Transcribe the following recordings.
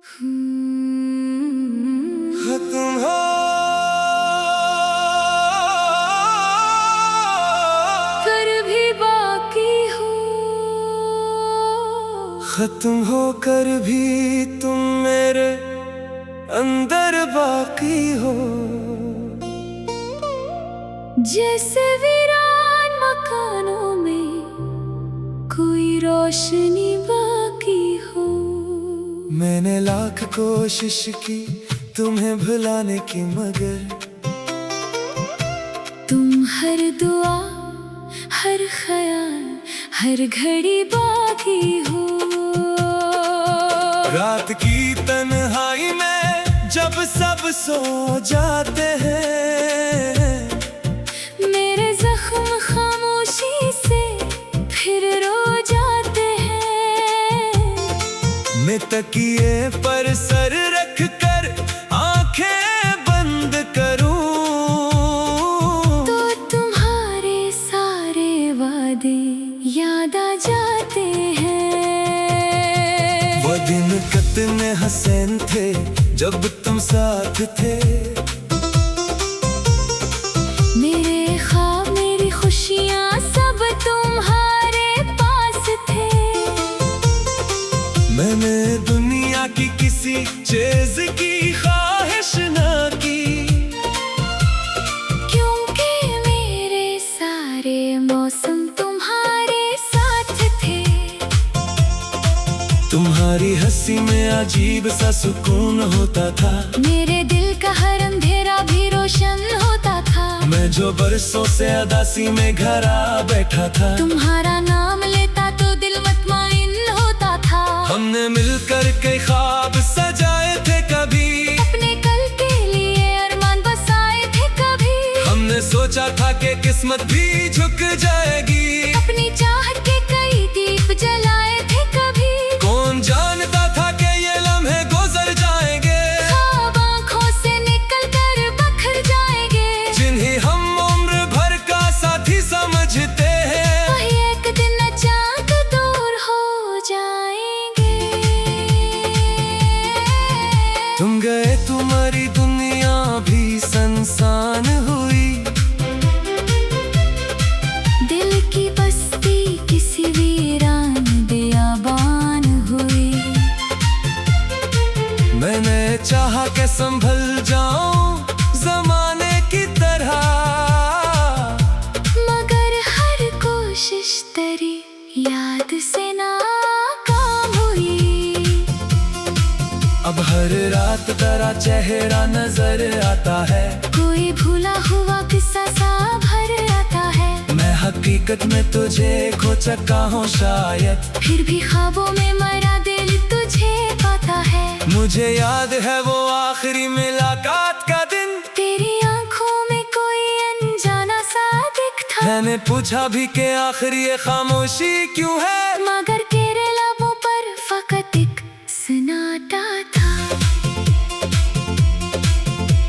खत्म हो कर भी बाकी हो, खत्म होकर भी तुम मेरे अंदर बाकी हो। जैसे वीरान मकानों में कोई रोशनी बाकी हो। मैंने लाख कोशिश की तुम्हें भुलाने की, मगर तुम हर दुआ हर ख्याल हर घड़ी बाकी हो। रात की तन्हाई में जब सब सो जाते हैं, मेरे जख्म खामोशी से फिर रो जाते हैं। मैं तकिए पर सर रख कर आंखें बंद करूं, तो तुम्हारे सारे वादे याद आ जाते हैं। वो दिन कितने हसीन थे जब तुम साथ थे। मेरे ख्वाब मेरी खुशियाँ सब तुम्हारे पास थे। मैंने दुनिया की किसी चीज की ख्वाहिश ना की, क्योंकि मेरे सारे मौसम तुम्हारे साथ थे। तुम्हारी हंसी में अजीब सा सुकून होता था। मेरे दिल का हर अंधेरा भी रोशन होता था। मैं जो बरसों से अदासी में घर आ बैठा था, तुम्हारा नाम लेता तो दिल मुतमईन होता था। हमने मिलकर कई ख्वाब सजाए थे कभी, अपने कल के लिए अरमान बसाए थे कभी। हमने सोचा था कि किस्मत भी झुक जाएगी, अपनी चाहत के कई दीप जलाए थे कभी। कौन जानता था कि ये लम्हे गुजर जाएंगे, ख्वाब आँखों से निकल कर बखर जाएंगे। जिन्हें हम उम्र भर का साथी समझते हैं, वही एक दिन अचानक दूर हो जाएंगे। तुम गए तुम्हारी दुनिया भी सुनसान हुई। दिल की बस्ती किसी वीरान बियाबान हुई। मैंने चाहा कि संभल जाऊं जमाने की तरह, मगर हर कोशिश तेरी याद से नाकाम हुई। अब हर रात तेरा चेहरा नजर आता है, कोई भूला हुआ किस्सा सा भर आता है। मैं हकीकत में तुझे खो चुका हूँ शायद, फिर भी ख्वाबों में मरा दिल तुझे पाता है। मुझे याद है वो आखिरी मुलाकात का दिन। तेरी आंखों में कोई अनजाना सा दिख था, मैंने पूछा भी कि आखिर ये खामोशी क्यों है, मगर तेरे लबों पर फकत एक सन्नाटा था।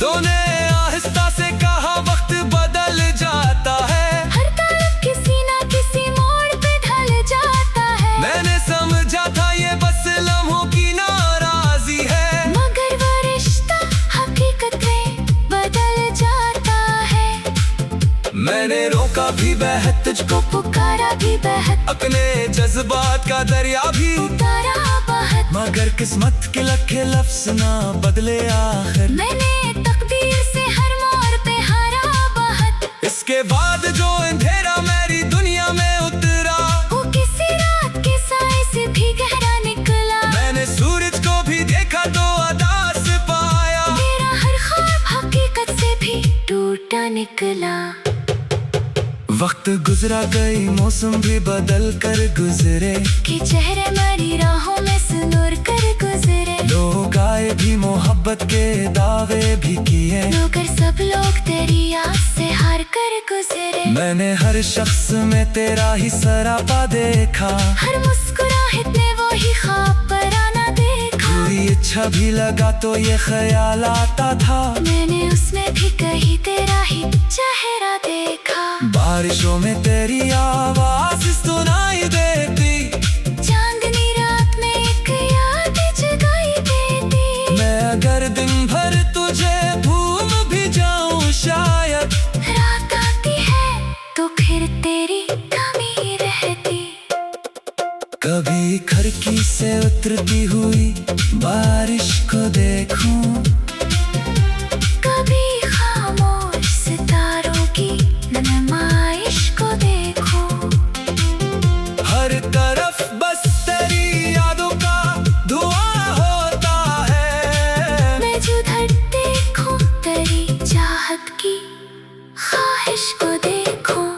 तूने आहिस्ता से कहा वक्त बदल जाता है, हर तरफ किसी ना किसी मोड़ पे ढल जाता है। मैंने समझा था ये बस लम्हों की नाराजी है, मगर वो रिश्ता हकीकत में बदल जाता है। मैंने रोका भी बहत तुझको, पुकारा भी बहत, अपने जज्बात का दरिया भी उतारा बहत। मगर किस्मत के लखे लफ्ज ना बदले आखिर। मैंने तकदीर से हर मोड़ पे हारा बहत। इसके बाद जो अंधेरा मेरी दुनिया में उतरा, वो किसी रात के साए से भी गहरा निकला। मैंने सूरज को भी देखा तो अदास पाया, मेरा हर ख्वाब हकीकत से भी टूटा निकला। वक्त गुजरा गई मौसम भी बदल कर गुजरे, कि चेहरे मरी राहों में सुनूर कर गुजरे। लोग आए भी मोहब्बत के दावे भी किए, मगर सब लोग तेरी याद से हार कर गुजरे। मैंने हर शख्स में तेरा ही सरापा देखा, हर मुस्कुराहट ने वो ही ख्वाब पराना देखा। कोई अच्छा भी लगा तो ये ख्याल आता था, मैंने उसमें भी कहीं तेरा ही चेहरा देखा। बारिशों में तेरी आवाज सुनाई देती, चांदनी रात में एक याद जगाई देती। गिरती हुई बारिश को देखूं, कभी खामोश सितारों की नुमाइश को देखूं। हर तरफ बस तेरी यादों का धुआं होता है। मैं जिधर देखूं तेरी चाहत की ख्वाहिश को देखूं।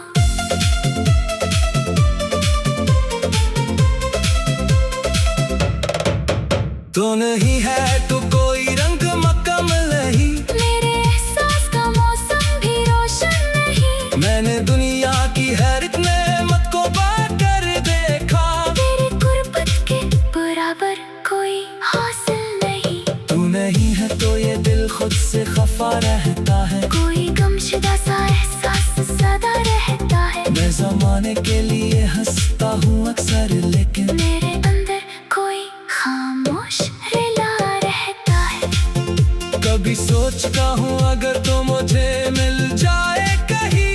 तो नहीं है तो कोई रंग मकम नहीं, मेरे एहसास का मौसम भी रोशन नहीं। मैंने दुनिया की हैरत नेमत को पाकर देखा। तेरी गुर्बत के बराबर कोई हासिल नहीं। तू नहीं है तो ये दिल खुद से खफा रहता है। कोई गमशुदा सा एहसास सदा रहता है। मैं ज़माने के लिए हंसता हूँ अक्सर, लेकिन मेरे अंदर कोई खामोश रिला रहता है। कभी सोचता हूँ अगर तो मुझे मिल जाए कहीं,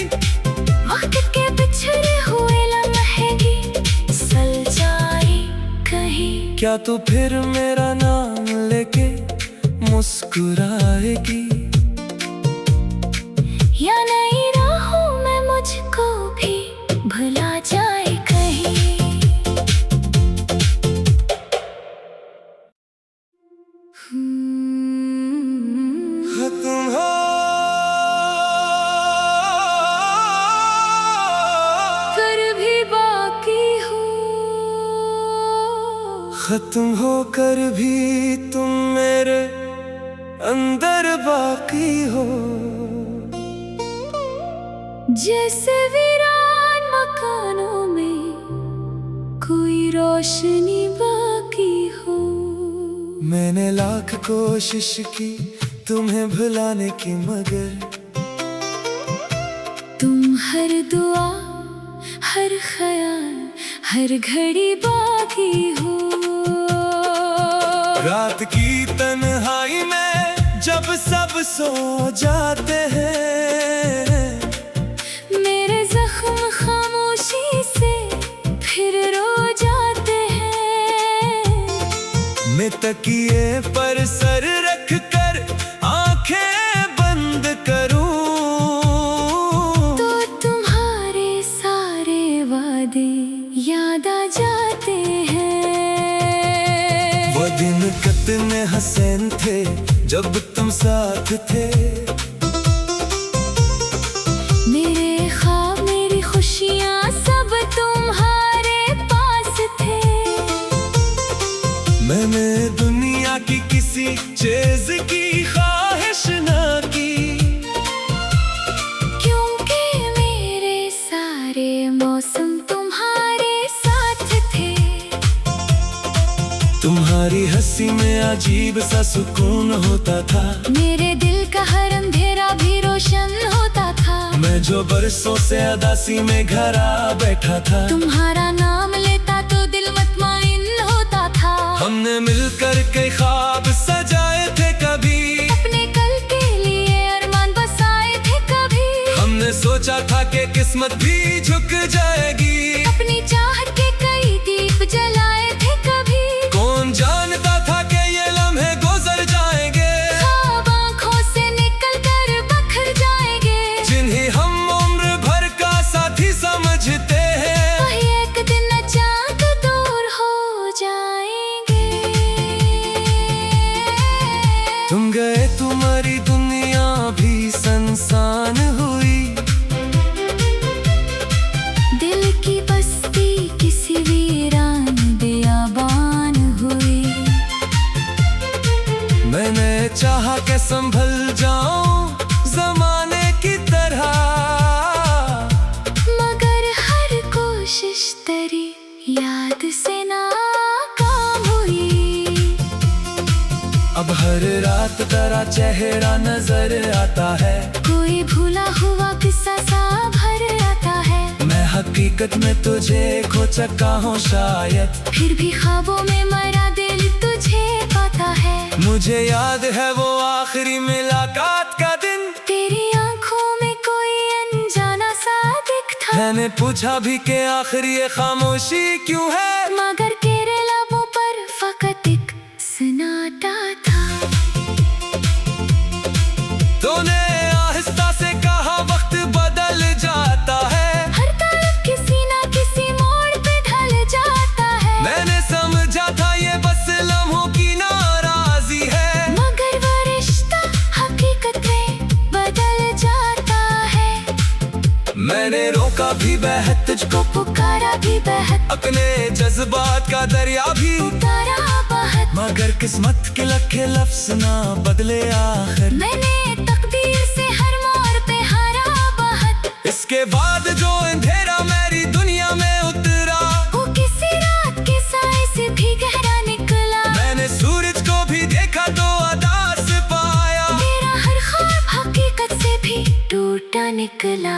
वक्त के बिछड़े हुए लम्हे की सलचाई कहीं। क्या तू फिर मेरा नाम लेके मुस्कुराएगी, या नई राहों में मुझको भी भुला जाए कहीं। तुम हो कर भी बाकी हो, खत्म होकर भी तुम मेरे अंदर बाकी हो। जैसे वीरान मकानों में कोई रोशनी बाकी हो। मैंने लाख कोशिश की तुम्हें भुलाने की, मगर तुम हर दुआ हर ख्याल हर घड़ी बाकी हो। रात की तन्हाई में जब सब सो जाते हैं, मेरे जख्म खामोशी से फिर रो जाते हैं। मैं तकिए पर सर रख कर आंखें बंद करूं, तो तुम्हारे सारे वादे याद आ जाते हैं। वो दिन कितने हसीन थे जब तुम साथ थे। मेरे ख्वाब मेरी खुशियाँ सब तुम्हारे पास थे। मैंने दुनिया की किसी चीज की ख्वाहिश ना की, क्योंकि मेरे सारे मौसम तुम्हारे साथ थे। तुम्हारी हंसी में अजीब सा सुकून होता था। मेरे दिल का हर अंधेरा भी रोशन होता था। मैं जो बरसों से उदासी में घर आ बैठा था, तुम्हारा नाम लेता तो दिल मुतमईन होता था। हमने मिलकर कई ख्वाब सजाए थे कभी, अपने कल के लिए अरमान बसाए थे कभी। हमने सोचा था कि किस्मत भी झुक जाएगी, अपनी चाहत के कई दीप जलाए थे कभी। कौन जानता था कि ये लम्हे गुजर जाएंगे, ख्वाब आँखों से निकल कर बखर जाएंगे। जिन्हें हम उम्र भर का साथी समझते हैं, वही एक दिन अचानक दूर हो जाएंगे। तुम गए तुम्हारी दुनिया भी संसान हुई। दिल की बस्ती किसी वीरान बियाबान हुई। मैंने चाहा कि संभल जाऊं जमाने की तरह, मगर हर कोशिश तेरी याद से नाकाम हुई। अब हर रात तेरा चेहरा नजर आता है। कोई भूला हुआ किस्सा सा भर आता है। मैं हकीकत में तुझे खो चुका हूँ शायद, फिर भी ख्वाबों में मरा दिल तुझे पाता है। मुझे याद है वो आखिरी मुलाकात का दिन, तेरी आंखों में कोई अनजाना सा दिखता। मैंने पूछा भी कि आखिर ये खामोशी क्यों है, मगर तेरे लबों पर फकत एक सन्नाटा था। तूने आहिस्ता से कहा वक्त बदल जाता है, हर तरफ किसी ना किसी मोड़ पे ढल जाता है। मैंने समझा था ये बस लम्हों की नाराजी है, मगर वो रिश्ता हकीकत में बदल जाता है। मैंने रोका भी बहत तुझको, पुकारा भी बहत, अपने जज्बात का दरिया भी उतारा बहत। मगर किस्मत के लखे लफ्ज ना बदले आखिर। मैंने तकदीर से हर मोड़ पे हारा बहत। इसके बाद जो अंधेरा मेरी दुनिया में उतरा, वो किसी रात के साए से भी गहरा निकला। मैंने सूरज को भी देखा तो अदास पाया, मेरा हर ख्वाब हकीकत से भी टूटा निकला।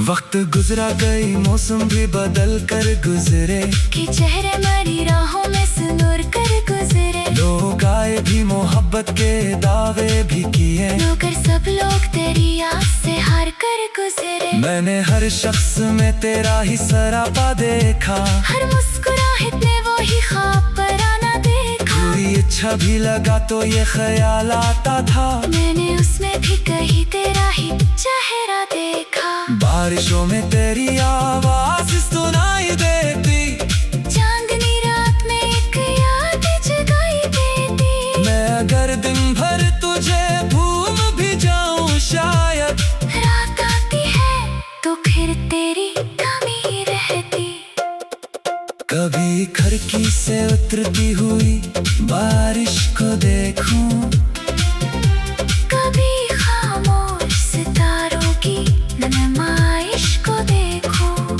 वक्त गुजरा गई मौसम भी बदल कर गुजरे, कि चेहरे मरी राहों में सुनूर कर गुजरे। लोग आए भी मोहब्बत के दावे भी किए, मगर सब लोग तेरी आस से हार कर गुजरे। मैंने हर शख्स में तेरा ही सरापा देखा, हर मुस्कुराहट ने वो ही ख्वाब पराना देखा। कोई इच्छा भी लगा तो ये ख्याल आता था, मैंने उसमें भी कहीं तेरा ही चेहरा देखा। बारिशों में तेरी आवाज सुनाई देती, चांदनी रात में एक याद जगाई देती। मैं अगर दिन भर तुझे भूल भी जाऊं शायद, रात आती है तो फिर तेरी कमी रहती। कभी खिड़की से उतरती हुई बारिश को देखूं, कभी खामोश सितारों की नुमाइश को देखूं।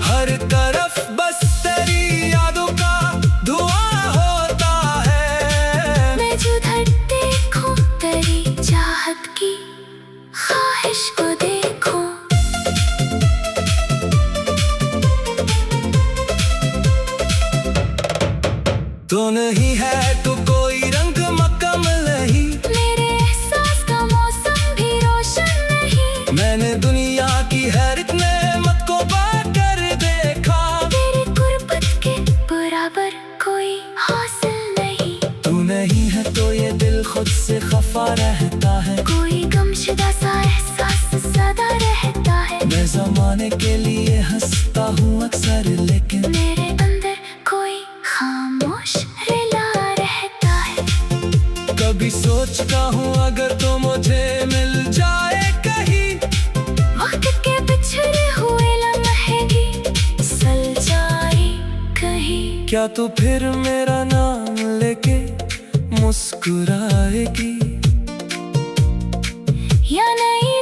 हर तरफ बस तेरी यादों का धुआं होता है। मैं जिधर देखूं तेरी चाहत की ख्वाहिश को देखूं। तो नहीं है तो कोई रंग मकमल नहीं, मेरे एहसास का मौसम भी रोशन नहीं। मैंने दुनिया की हैरत नेमत को बाकर देखा, तेरी गुर्बत के बराबर कोई हासिल नहीं। तू नहीं है तो ये दिल खुद से खफा रहता है, कोई गमशुदा सा एहसास सदा रहता है। मैं ज़माने के लिए हंसता हूँ अक्सर, लेकिन मेरे अंदर कोई खामोश रिला रहता है। कभी सोचता हूँ अगर तो मुझे मिल जाए कहीं, वक्त के बिछड़े हुए लम्हे भी सल जाए कहीं। क्या तू फिर मेरा नाम लेके मुस्कुराएगी या नहीं